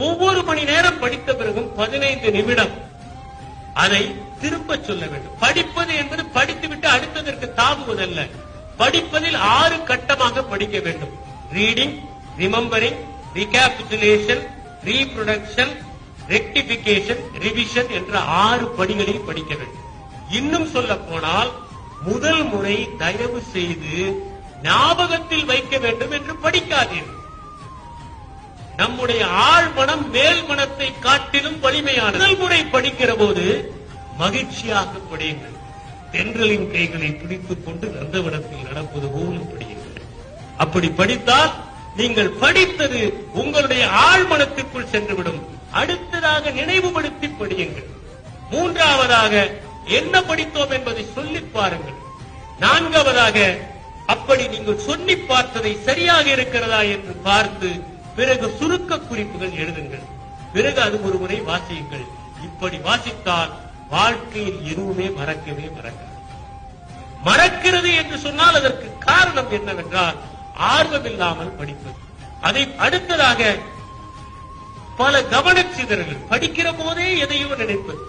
ஒவ்வொரு மணி நேரம் படித்த பிறகும் 15 நிமிடம் அதை திரும்ப சொல்ல வேண்டும். படிப்பது என்பது படித்துவிட்டு அடுத்ததற்கு தாவுவதல்ல. படிப்பதில் 6 கட்டமாக படிக்க வேண்டும். Reading, remembering, recapitulation, reproduction, rectification, revision என்ற 6 படிகளில் படிக்க வேண்டும். இன்னும் சொல்ல போனால் முதல் முறை தயவு செய்து ஞாபகத்தில் வைக்க வேண்டும் என்று படிக்காதீர்கள். நம்முடைய ஆழ்மனம் மேல் மனத்தை காட்டிலும் வலிமையானது. முதல் முறை படிக்கிற போது மகிழ்ச்சியாக படியுங்கள். தென்றலின் கைகளை பிடித்துக் கொண்டு நந்தவனத்தில் நடப்பது போலும் படியுங்கள். அப்படி படித்தால் நீங்கள் படித்தது உங்களுடைய ஆழ்மனத்திற்குள் சென்றுவிடும். அடுத்ததாக நினைவுபடுத்தி படியுங்கள். மூன்றாவதாக என்ன படித்தோம் என்பதை சொல்லி பாருங்கள். நான்காவதாக அப்படி நீங்கள் சொல்லி பார்த்ததை சரியாக இருக்கிறதா என்று பார்த்து பிறகு சுருக்க குறிப்புகள் எழுதுங்கள். பிறகு அது ஒரு முறை வாசியுங்கள். இப்படி வாசித்தால் வாழ்க்கையில் எதுவுமே மறக்கவே மறக்காது. மறக்கிறது என்று சொன்னால் அதற்கு காரணம் என்னவென்றால் ஆர்வமில்லாமல் படிப்பது. அதை அடுத்ததாக பல கவனச்சிதறல்கள், படிக்கிற போதே எதையோ நினைப்பது.